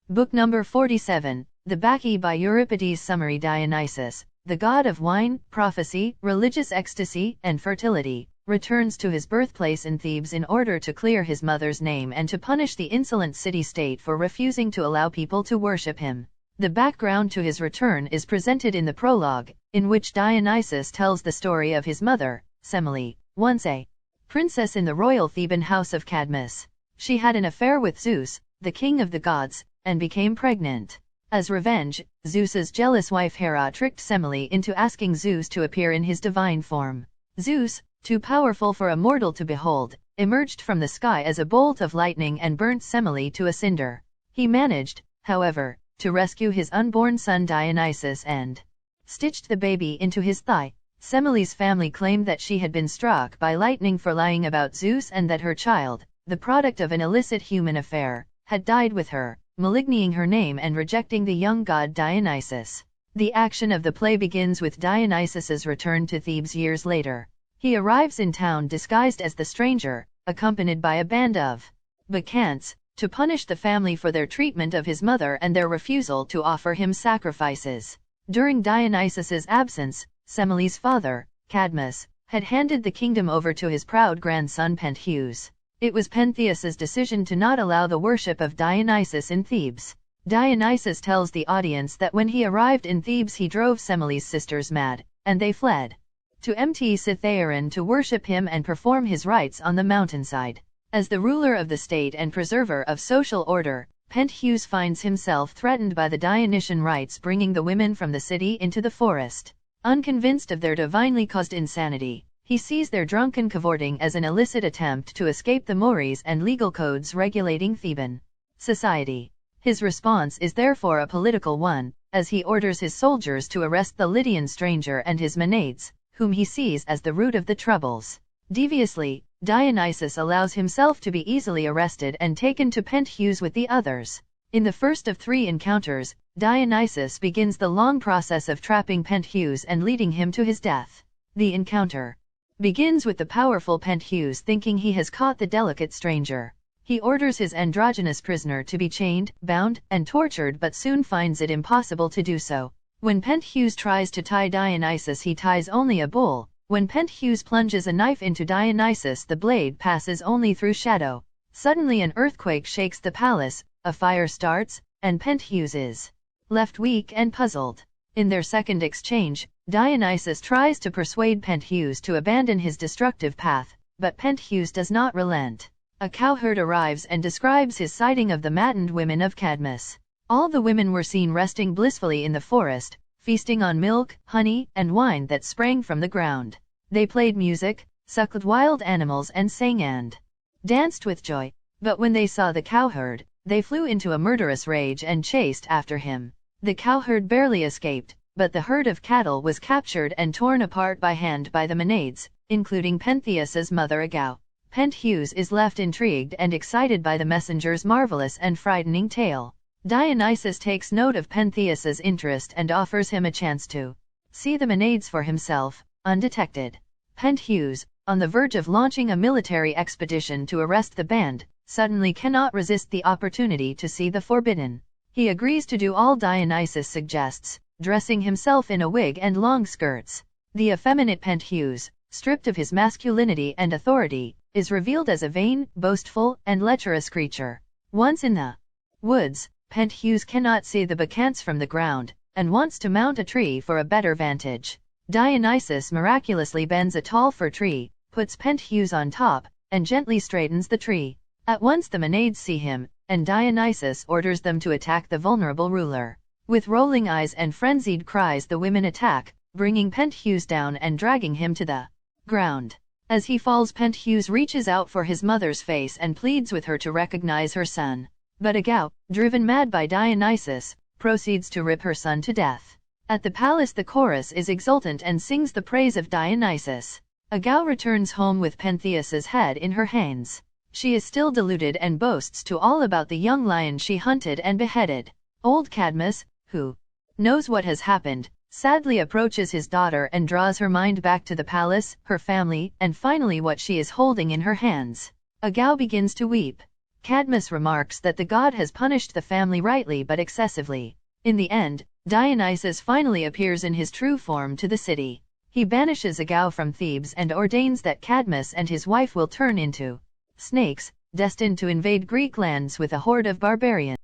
Book number 47, The Bacchae by Euripides. Summary. Dionysus, the god of wine, prophecy, religious ecstasy, and fertility, returns to his birthplace in Thebes in order to clear his mother's name and to punish the insolent city-state for refusing to allow people to worship him. The background to his return is presented in the prologue, in which Dionysus tells the story of his mother, Semele, once a princess in the royal Theban house of Cadmus. She had an affair with Zeus, the king of the gods, and became pregnant. As revenge, Zeus's jealous wife Hera tricked Semele into asking Zeus to appear in his divine form. Zeus, too powerful for a mortal to behold, emerged from the sky as a bolt of lightning and burnt Semele to a cinder. He managed, however, to rescue his unborn son Dionysus and stitched the baby into his thigh. Semele's family claimed that she had been struck by lightning for lying about Zeus and that her child, the product of an illicit human affair, had died with her, maligning her name and rejecting the young god Dionysus. The action of the play begins with Dionysus's return to Thebes years later. He arrives in town disguised as the stranger, accompanied by a band of Bacchantes, to punish the family for their treatment of his mother and their refusal to offer him sacrifices. During Dionysus's absence, Semele's father, Cadmus, had handed the kingdom over to his proud grandson Pentheus. It was Pentheus's decision to not allow the worship of Dionysus in Thebes. Dionysus tells the audience that when he arrived in Thebes he drove Semele's sisters mad, and they fled to empty Cytheron to worship him and perform his rites on the mountainside. As the ruler of the state and preserver of social order, Pentheus finds himself threatened by the Dionysian rites bringing the women from the city into the forest. Unconvinced of their divinely caused insanity, he sees their drunken cavorting as an illicit attempt to escape the mores and legal codes regulating Theban society. His response is therefore a political one, as he orders his soldiers to arrest the Lydian stranger and his Maenades, whom he sees as the root of the troubles. Deviously, Dionysus allows himself to be easily arrested and taken to Pentheus with the others. In the first of 3 encounters, Dionysus begins the long process of trapping Pentheus and leading him to his death. The encounter begins with the powerful Pentheus thinking he has caught the delicate stranger. He orders his androgynous prisoner to be chained, bound, and tortured but soon finds it impossible to do so. When Pentheus tries to tie Dionysus he ties only a bull. When Pentheus plunges a knife into Dionysus the blade passes only through shadow. Suddenly an earthquake shakes the palace, a fire starts, and Pentheus is left weak and puzzled. In their second exchange, Dionysus tries to persuade Pentheus to abandon his destructive path, but Pentheus does not relent. A cowherd arrives and describes his sighting of the maddened women of Cadmus. All the women were seen resting blissfully in the forest, feasting on milk, honey, and wine that sprang from the ground. They played music, suckled wild animals and sang and danced with joy. But when they saw the cowherd, they flew into a murderous rage and chased after him. The cowherd barely escaped, but the herd of cattle was captured and torn apart by hand by the Maenades, including Pentheus's mother Agao. Pentheus is left intrigued and excited by the messenger's marvelous and frightening tale. Dionysus takes note of Pentheus's interest and offers him a chance to see the Maenades for himself, undetected. Pentheus, on the verge of launching a military expedition to arrest the band, suddenly cannot resist the opportunity to see the forbidden. He agrees to do all Dionysus suggests, dressing himself in a wig and long skirts. The effeminate Pentheus, stripped of his masculinity and authority, is revealed as a vain, boastful, and lecherous creature. Once in the woods, Pentheus cannot see the Bacchantes from the ground, and wants to mount a tree for a better vantage. Dionysus miraculously bends a tall fir tree, puts Pentheus on top, and gently straightens the tree. At once the Maenades see him, and Dionysus orders them to attack the vulnerable ruler. With rolling eyes and frenzied cries the women attack, bringing Pentheus down and dragging him to the ground. As he falls Pentheus reaches out for his mother's face and pleads with her to recognize her son. But Agao, driven mad by Dionysus, proceeds to rip her son to death. At the palace the chorus is exultant and sings the praise of Dionysus. Agao returns home with Pentheus's head in her hands. She is still deluded and boasts to all about the young lion she hunted and beheaded. Old Cadmus, who knows what has happened, sadly approaches his daughter and draws her mind back to the palace, her family, and finally what she is holding in her hands. Agao begins to weep. Cadmus remarks that the god has punished the family rightly but excessively. In the end, Dionysus finally appears in his true form to the city. He banishes Agao from Thebes and ordains that Cadmus and his wife will turn into snakes, destined to invade Greek lands with a horde of barbarians.